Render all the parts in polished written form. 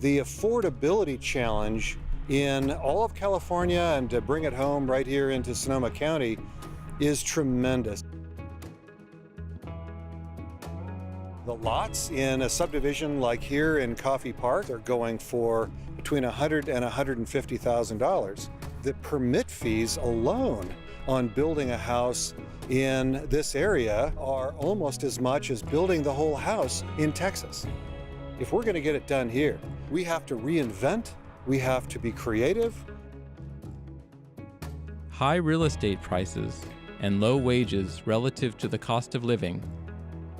The affordability challenge in all of California, and to bring it home right here into Sonoma County, is tremendous. The lots in a subdivision like here in Coffee Park are going for between $100,000 and $150,000. The permit fees alone on building a house in this area are almost as much as building the whole house in Texas. If we're going to get it done here, we have to reinvent, we have to be creative. High real estate prices and low wages relative to the cost of living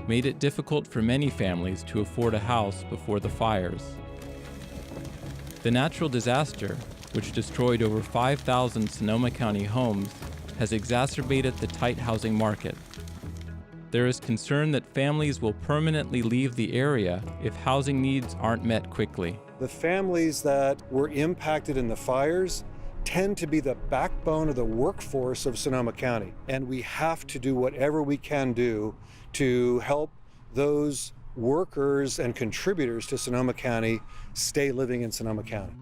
made it difficult for many families to afford a house before the fires. The natural disaster, which destroyed over 5,000 Sonoma County homes, has exacerbated the tight housing market. There is concern that families will permanently leave the area if housing needs aren't met quickly. The families that were impacted in the fires tend to be the backbone of the workforce of Sonoma County, and we have to do whatever we can do to help those workers and contributors to Sonoma County stay living in Sonoma County.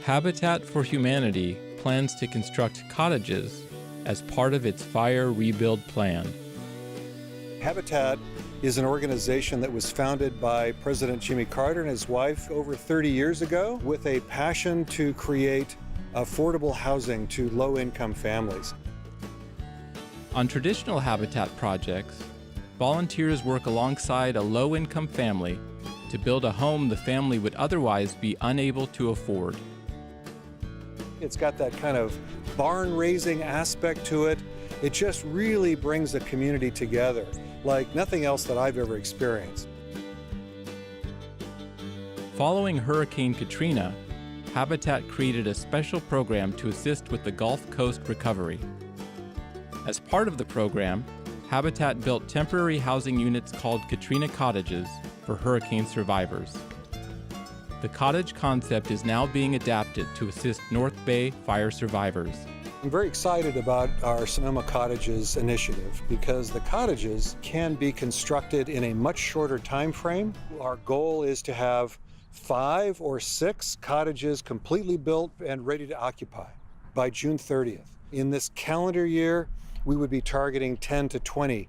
Habitat for Humanity plans to construct cottages as part of its fire rebuild plan. Habitat is an organization that was founded by President Jimmy Carter and his wife over 30 years ago with a passion to create affordable housing to low-income families. On traditional habitat projects, volunteers work alongside a low-income family to build a home the family would otherwise be unable to afford. It's got that kind of barn-raising aspect to it. It just really brings the community together like nothing else that I've ever experienced. Following Hurricane Katrina, Habitat created a special program to assist with the Gulf Coast recovery. As part of the program, Habitat built temporary housing units called Katrina cottages for hurricane survivors. The cottage concept is now being adapted to assist North Bay fire survivors. I'm very excited about our Sonoma Cottages initiative because the cottages can be constructed in a much shorter time frame. Our goal is to have 5 or 6 cottages completely built and ready to occupy by June 30th. In this calendar year, we would be targeting 10 to 20.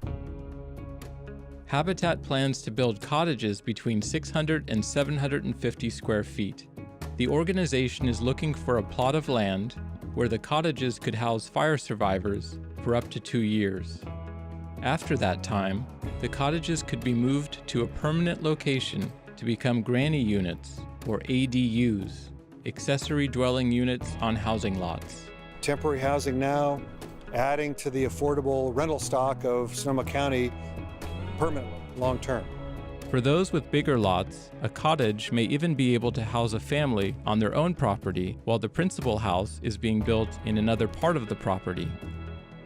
Habitat plans to build cottages between 600 and 750 square feet. The organization is looking for a plot of land where the cottages could house fire survivors for up to 2 years. After that time, the cottages could be moved to a permanent location to become granny units, or ADUs, accessory dwelling units on housing lots. Temporary housing now, adding to the affordable rental stock of Sonoma County permanently, long-term. For those with bigger lots, a cottage may even be able to house a family on their own property while the principal house is being built in another part of the property.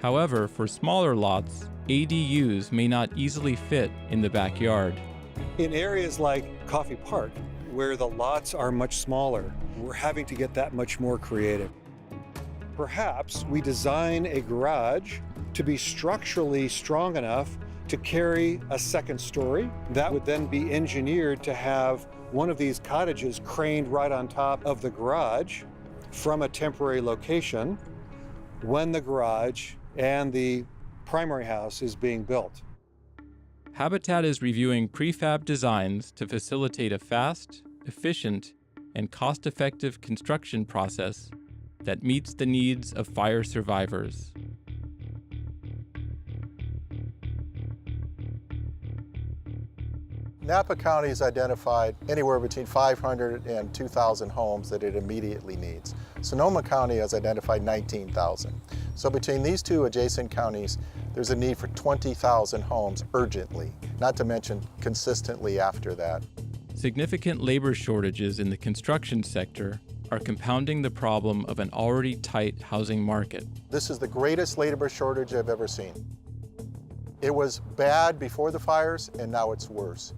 However, for smaller lots, ADUs may not easily fit in the backyard. In areas like Coffee Park, where the lots are much smaller, we're having to get that much more creative. Perhaps we design a garage to be structurally strong enough to carry a second story. That would then be engineered to have one of these cottages craned right on top of the garage from a temporary location when the garage and the primary house is being built. Habitat is reviewing prefab designs to facilitate a fast, efficient, and cost-effective construction process that meets the needs of fire survivors. Napa County has identified anywhere between 500 and 2,000 homes that it immediately needs. Sonoma County has identified 19,000. So between these two adjacent counties, there's a need for 20,000 homes urgently, not to mention consistently after that. Significant labor shortages in the construction sector are compounding the problem of an already tight housing market. This is the greatest labor shortage I've ever seen. It was bad before the fires, and now it's worse.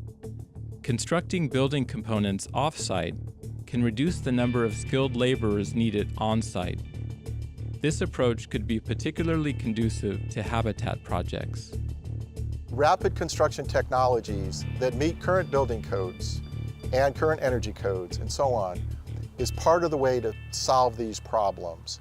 Constructing building components off-site can reduce the number of skilled laborers needed on-site. This approach could be particularly conducive to habitat projects. Rapid construction technologies that meet current building codes and current energy codes and so on is part of the way to solve these problems.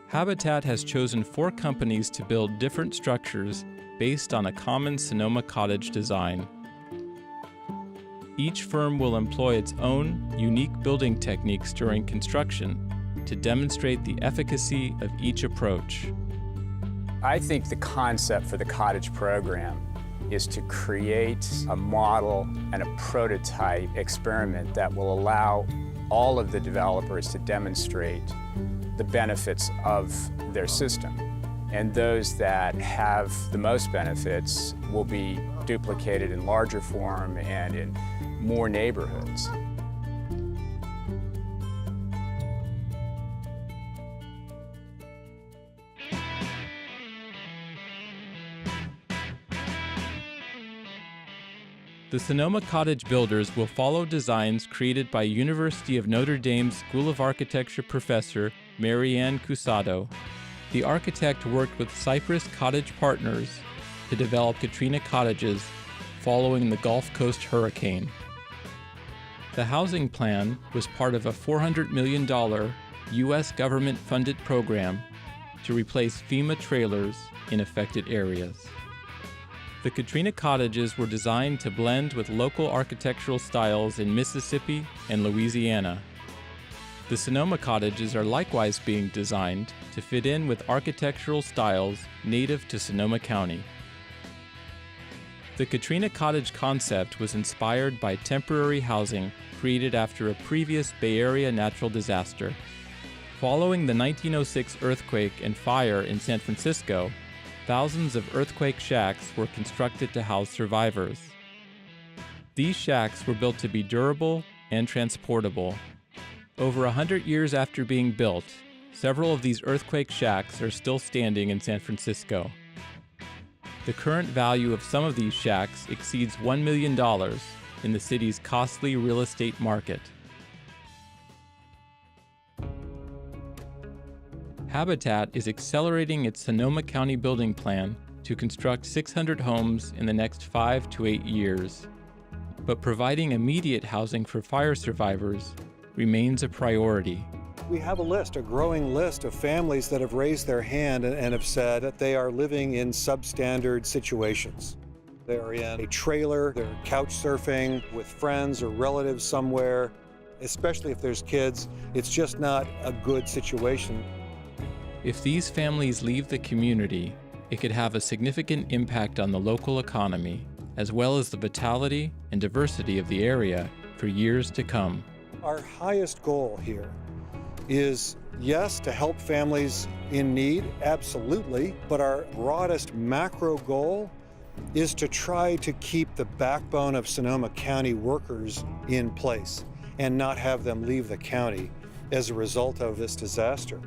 Habitat has chosen 4 companies to build different structures based on a common Sonoma cottage design. Each firm will employ its own unique building techniques during construction to demonstrate the efficacy of each approach. I think the concept for the cottage program is to create a model and a prototype experiment that will allow all of the developers to demonstrate the benefits of their system. And those that have the most benefits will be duplicated in larger form and in more neighborhoods. The Sonoma cottage builders will follow designs created by University of Notre Dame's School of Architecture professor Marianne Cusado. The architect worked with Cypress Cottage Partners to develop Katrina cottages following the Gulf Coast hurricane. The housing plan was part of a $400 million U.S. government-funded program to replace FEMA trailers in affected areas. The Katrina cottages were designed to blend with local architectural styles in Mississippi and Louisiana. The Sonoma cottages are likewise being designed to fit in with architectural styles native to Sonoma County. The Katrina cottage concept was inspired by temporary housing created after a previous Bay Area natural disaster. Following the 1906 earthquake and fire in San Francisco, thousands of earthquake shacks were constructed to house survivors. These shacks were built to be durable and transportable. Over 100 years after being built, several of these earthquake shacks are still standing in San Francisco. The current value of some of these shacks exceeds $1 million in the city's costly real estate market. Habitat is accelerating its Sonoma County building plan to construct 600 homes in the next 5 to 8 years. But providing immediate housing for fire survivors remains a priority. We have a growing list of families that have raised their hand and have said that they are living in substandard situations. They are in a trailer, they're couch surfing with friends or relatives somewhere, especially if there's kids. It's just not a good situation. If these families leave the community, it could have a significant impact on the local economy, as well as the vitality and diversity of the area for years to come. Our highest goal here is, yes, to help families in need, absolutely, but our broadest macro goal is to try to keep the backbone of Sonoma County workers in place and not have them leave the county as a result of this disaster.